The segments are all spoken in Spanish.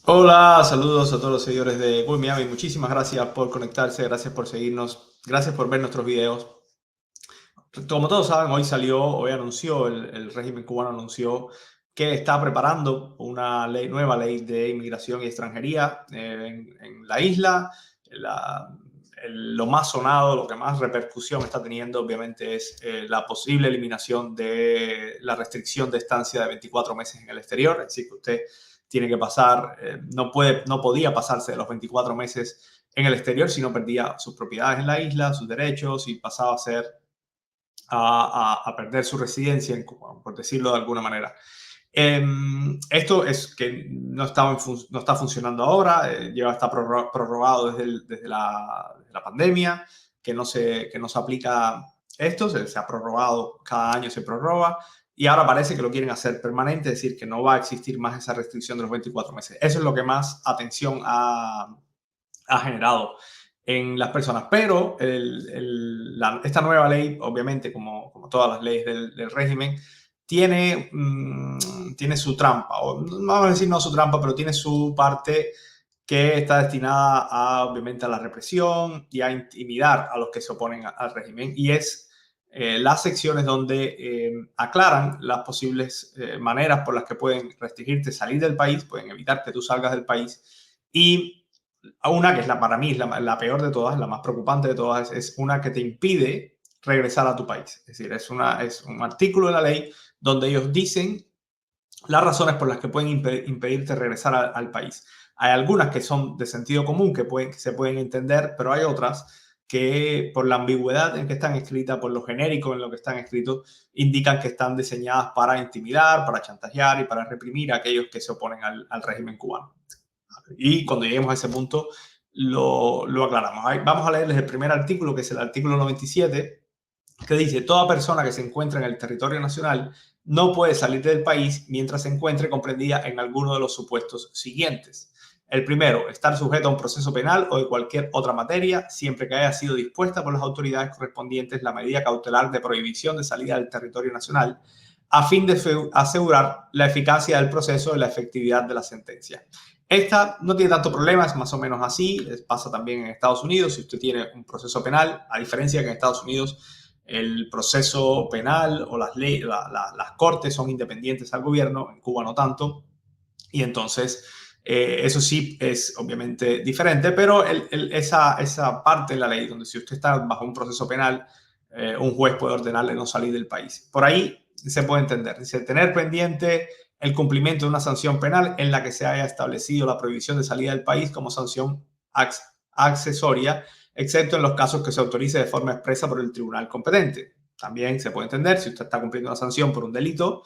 Hola, saludos a todos los seguidores de Google Miami. Muchísimas gracias por conectarse, gracias por seguirnos, gracias por ver nuestros videos. Como todos saben, hoy anunció, el régimen cubano anunció que está preparando una nueva ley de inmigración y extranjería en la isla. Lo más sonado, lo que más repercusión está teniendo, obviamente, es la posible eliminación de la restricción de estancia de 24 meses en el exterior. Es decir, que usted tiene que pasar, no podía pasarse de los 24 meses en el exterior si no perdía sus propiedades en la isla, sus derechos, y pasaba a ser a perder su residencia en Cuba, por decirlo de alguna manera. Esto es que no está funcionando ahora, está prorrogado desde la pandemia, que no se aplica esto, se ha prorrogado, cada año se prorroga, y ahora parece que lo quieren hacer permanente, es decir, que no va a existir más esa restricción de los 24 meses. Eso es lo que más atención ha generado en las personas. Pero esta nueva ley, obviamente, como todas las leyes del régimen, tiene su trampa, o no vamos a decir no su trampa, pero tiene su parte que está destinada obviamente, a la represión y a intimidar a los que se oponen al régimen. Y es las secciones donde aclaran las posibles maneras por las que pueden restringirte salir del país, pueden evitar que tú salgas del país. Y una que para mí es la peor de todas, la más preocupante de todas, es una que te impide regresar a tu país. Es decir, es un artículo de la ley donde ellos dicen las razones por las que pueden impedirte regresar al país. Hay algunas que son de sentido común, que se pueden entender, pero hay otras que por la ambigüedad en que están escritas, por lo genérico en lo que están escritos, indican que están diseñadas para intimidar, para chantajear y para reprimir a aquellos que se oponen al régimen cubano. Y cuando lleguemos a ese punto, lo aclaramos. Vamos a leerles el primer artículo, que es el artículo 97, que dice: toda persona que se encuentra en el territorio nacional no puede salir del país mientras se encuentre comprendida en alguno de los supuestos siguientes. El primero, estar sujeto a un proceso penal o de cualquier otra materia, siempre que haya sido dispuesta por las autoridades correspondientes la medida cautelar de prohibición de salida del territorio nacional, a fin de asegurar la eficacia del proceso y la efectividad de la sentencia. Esta no tiene tanto problema, es más o menos así, pasa también en Estados Unidos. Si usted tiene un proceso penal, a diferencia de que en Estados Unidos el proceso penal o las cortes son independientes al gobierno, en Cuba no tanto, y entonces eso sí es obviamente diferente, pero esa parte de la ley donde si usted está bajo un proceso penal, un juez puede ordenarle no salir del país. Por ahí se puede entender. Dice: tener pendiente el cumplimiento de una sanción penal en la que se haya establecido la prohibición de salida del país como sanción accesoria, excepto en los casos que se autorice de forma expresa por el tribunal competente. También se puede entender, si usted está cumpliendo una sanción por un delito,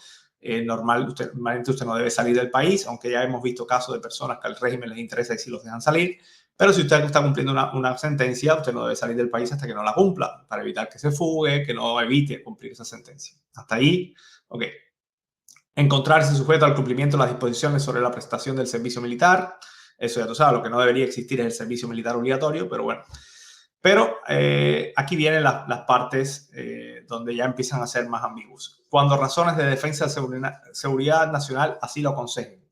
normalmente usted no debe salir del país, aunque ya hemos visto casos de personas que al régimen les interesa y si los dejan salir. Pero si usted está cumpliendo una sentencia, usted no debe salir del país hasta que no la cumpla, para evitar que se fugue, que no evite cumplir esa sentencia. Hasta ahí, ok. Encontrarse sujeto al cumplimiento de las disposiciones sobre la prestación del servicio militar. Eso ya tú sabes, lo que no debería existir es el servicio militar obligatorio, pero bueno. Pero aquí vienen las partes donde ya empiezan a ser más ambiguos. Cuando razones de defensa de seguridad nacional así lo aconsejen.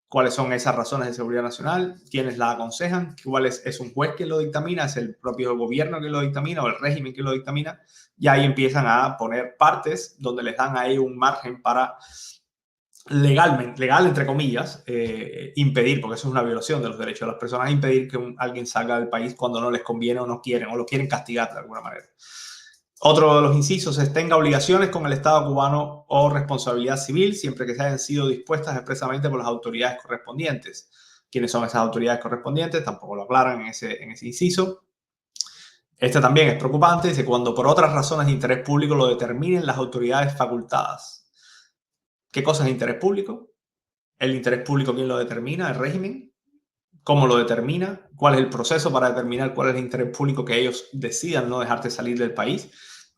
¿Cuáles son esas razones de seguridad nacional? ¿Quiénes las aconsejan? ¿Es un juez que lo dictamina? ¿Es el propio gobierno que lo dictamina o el régimen que lo dictamina? Y ahí empiezan a poner partes donde les dan ahí un margen para legal entre comillas, impedir, porque eso es una violación de los derechos de las personas, impedir que alguien salga del país cuando no les conviene o no quieren, o lo quieren castigar de alguna manera. Otro de los incisos es: tenga obligaciones con el Estado cubano o responsabilidad civil, siempre que se hayan sido dispuestas expresamente por las autoridades correspondientes. ¿Quiénes son esas autoridades correspondientes? Tampoco lo aclaran en ese inciso. Este también es preocupante. Dice: cuando por otras razones de interés público lo determinen las autoridades facultadas. ¿Qué cosa es interés público? ¿El interés público quién lo determina? ¿El régimen? ¿Cómo lo determina? ¿Cuál es el proceso para determinar cuál es el interés público que ellos decidan no dejarte salir del país?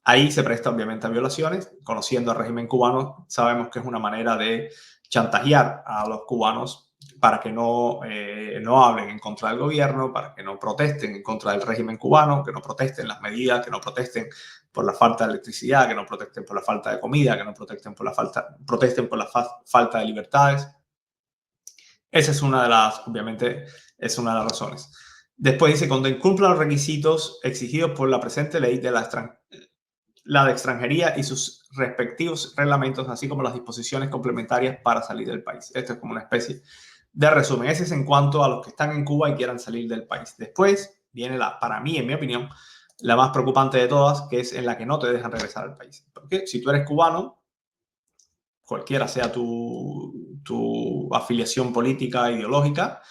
Ahí se presta obviamente a violaciones. Conociendo al régimen cubano, sabemos que es una manera de chantajear a los cubanos para que no hablen en contra del gobierno, para que no protesten en contra del régimen cubano, que no protesten las medidas, que no protesten por la falta de electricidad, que no protesten por la falta de comida, que no protesten por la falta de libertades. Esa es una de las, obviamente, es una de las razones. Después dice, cuando incumpla los requisitos exigidos por la presente ley de la de extranjería y sus respectivos reglamentos, así como las disposiciones complementarias para salir del país. Esto es como una especie de resumen. Ese es en cuanto a los que están en Cuba y quieran salir del país. Después viene para mí, en mi opinión, la más preocupante de todas, que es en la que no te dejan regresar al país. Porque si tú eres cubano, cualquiera sea tu afiliación política, ideológica,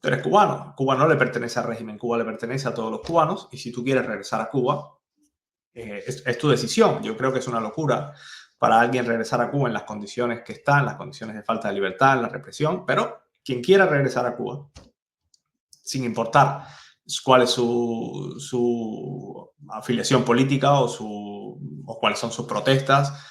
tú eres cubano. Cuba no le pertenece al régimen, Cuba le pertenece a todos los cubanos, y si tú quieres regresar a Cuba, es tu decisión. Yo creo que es una locura para alguien regresar a Cuba en las condiciones que están, las condiciones de falta de libertad, en la represión, pero quien quiera regresar a Cuba, sin importar cuál es su afiliación política o cuáles son sus protestas,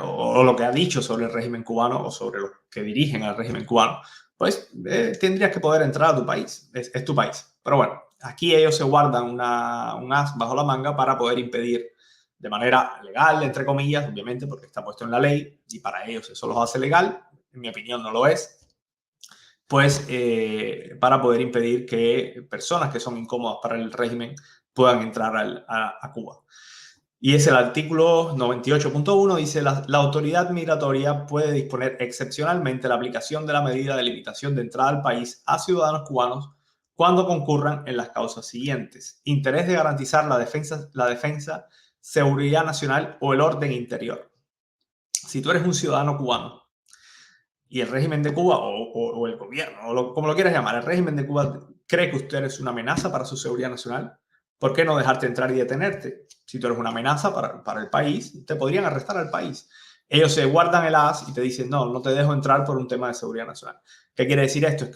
o lo que ha dicho sobre el régimen cubano o sobre los que dirigen al régimen cubano, pues tendrías que poder entrar a tu país. Es tu país. Pero bueno, aquí ellos se guardan un as bajo la manga para poder impedir de manera legal, entre comillas, obviamente, porque está puesto en la ley y para ellos eso los hace legal. En mi opinión no lo es. Pues para poder impedir que personas que son incómodas para el régimen puedan entrar a Cuba. Y es el artículo 98.1, dice la autoridad migratoria puede disponer excepcionalmente la aplicación de la medida de limitación de entrada al país a ciudadanos cubanos cuando concurran en las causas siguientes: interés de garantizar la defensa, seguridad nacional o el orden interior. Si tú eres un ciudadano cubano y el régimen de Cuba o el gobierno, como lo quieras llamar, el régimen de Cuba cree que usted es una amenaza para su seguridad nacional, ¿por qué no dejarte entrar y detenerte? Si tú eres una amenaza para el país, te podrían arrestar al país. Ellos se guardan el as y te dicen, no, no te dejo entrar por un tema de seguridad nacional. ¿Qué quiere decir esto? Es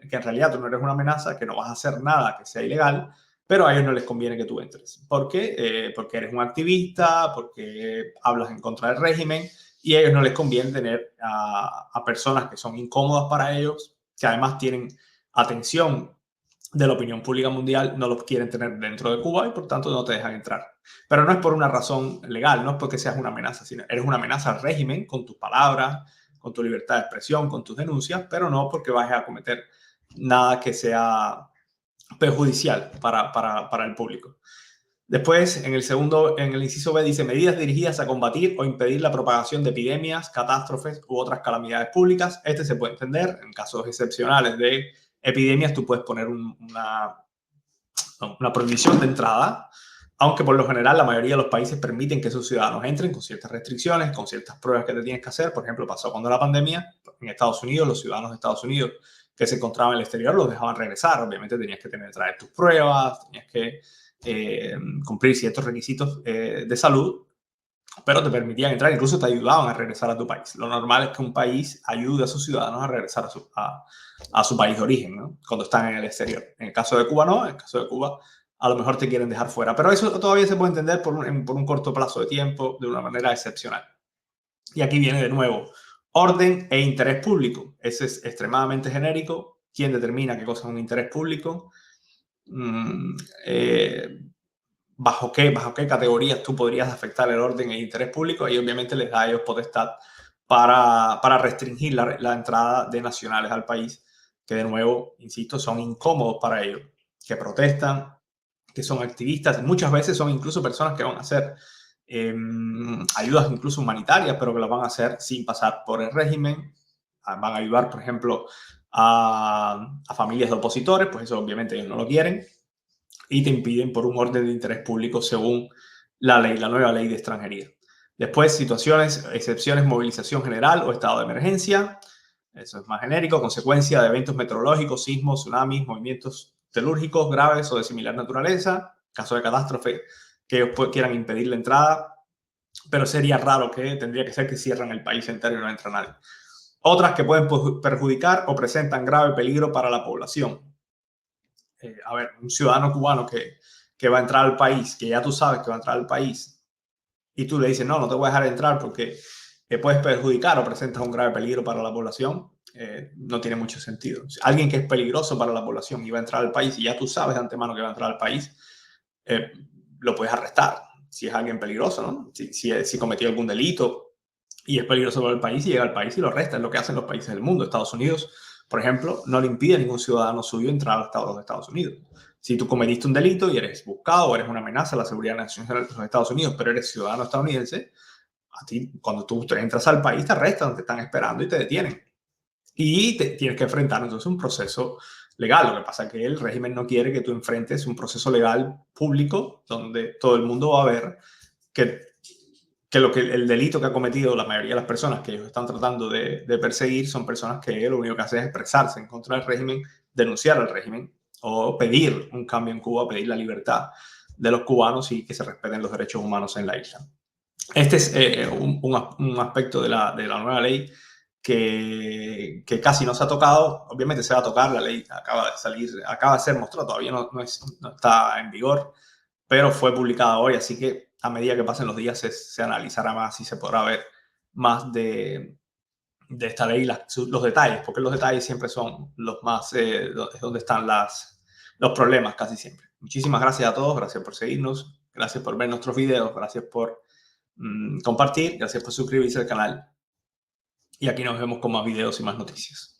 que en realidad tú no eres una amenaza, que no vas a hacer nada que sea ilegal, pero a ellos no les conviene que tú entres. ¿Por qué? Porque eres un activista, porque hablas en contra del régimen, y a ellos no les conviene tener a personas que son incómodas para ellos, que además tienen atención de la opinión pública mundial, no los quieren tener dentro de Cuba y por tanto no te dejan entrar. Pero no es por una razón legal, no es porque seas una amenaza, sino eres una amenaza al régimen con tus palabras, con tu libertad de expresión, con tus denuncias, pero no porque vayas a cometer nada que sea perjudicial para el público. Después, en el inciso B dice medidas dirigidas a combatir o impedir la propagación de epidemias, catástrofes u otras calamidades públicas. Este se puede entender. En casos excepcionales de epidemias, tú puedes poner una prohibición de entrada, aunque por lo general la mayoría de los países permiten que sus ciudadanos entren con ciertas restricciones, con ciertas pruebas que te tienes que hacer. Por ejemplo, pasó cuando la pandemia en Estados Unidos, los ciudadanos de Estados Unidos que se encontraban en el exterior los dejaban regresar. Obviamente tenías que traer tus pruebas, tenías que cumplir ciertos requisitos de salud, pero te permitían entrar, incluso te ayudaban a regresar a tu país. Lo normal es que un país ayude a sus ciudadanos a regresar a su país de origen, ¿no? Cuando están en el exterior. En el caso de Cuba no, en el caso de Cuba a lo mejor te quieren dejar fuera, pero eso todavía se puede entender por un corto plazo de tiempo, de una manera excepcional. Y aquí viene de nuevo, orden e interés público. Ese es extremadamente genérico. ¿Quién determina qué cosa es un interés público? ¿Bajo qué categorías tú podrías afectar el orden e interés público? Y obviamente les da a ellos potestad para restringir la entrada de nacionales al país, que de nuevo, insisto, son incómodos para ellos, que protestan, que son activistas, muchas veces son incluso personas que van a hacer ayudas incluso humanitarias, pero que lo van a hacer sin pasar por el régimen. Van a ayudar, por ejemplo, a familias de opositores, pues eso obviamente ellos no lo quieren, y te impiden por un orden de interés público según la nueva ley de extranjería. Después, situaciones, excepciones, movilización general o estado de emergencia. Eso es más genérico. Consecuencia de eventos meteorológicos, sismos, tsunamis, movimientos telúrgicos graves o de similar naturaleza. Caso de catástrofe, que ellos quieran impedir la entrada. Pero sería raro, que tendría que ser que cierran el país entero y no entra nadie. Otras que pueden perjudicar o presentan grave peligro para la población. A ver, un ciudadano cubano que va a entrar al país, que ya tú sabes que va a entrar al país, y tú le dices, no, no te voy a dejar entrar porque puedes perjudicar o presentas un grave peligro para la población, no tiene mucho sentido. Alguien que es peligroso para la población y va a entrar al país y ya tú sabes de antemano que va a entrar al país, lo puedes arrestar si es alguien peligroso, ¿no? Si cometió algún delito y es peligroso para el país, y llega al país y lo arresta. Es lo que hacen los países del mundo. Estados Unidos, Por ejemplo, no le impide a ningún ciudadano suyo entrar a los Estados Unidos. Si tú cometiste un delito y eres buscado o eres una amenaza a la seguridad nacional de los Estados Unidos, pero eres ciudadano estadounidense, a ti, cuando tú entras al país, te arrestan, te están esperando y te detienen. Y tienes que enfrentar entonces un proceso legal. Lo que pasa es que el régimen no quiere que tú enfrentes un proceso legal público donde todo el mundo va a ver que el delito que ha cometido la mayoría de las personas que ellos están tratando de perseguir son personas que lo único que hacen es expresarse en contra del régimen, denunciar al régimen o pedir un cambio en Cuba, pedir la libertad de los cubanos y que se respeten los derechos humanos en la isla. Este es un aspecto de la nueva ley que casi no se ha tocado. Obviamente se va a tocar, la ley acaba de salir, acaba de ser mostrada, todavía no está en vigor, pero fue publicada hoy, así que a medida que pasen los días se analizará más y se podrá ver más de esta ley, los detalles, porque los detalles siempre son los más, donde están los problemas casi siempre. Muchísimas gracias a todos, gracias por seguirnos, gracias por ver nuestros videos, gracias por compartir, gracias por suscribirse al canal y aquí nos vemos con más videos y más noticias.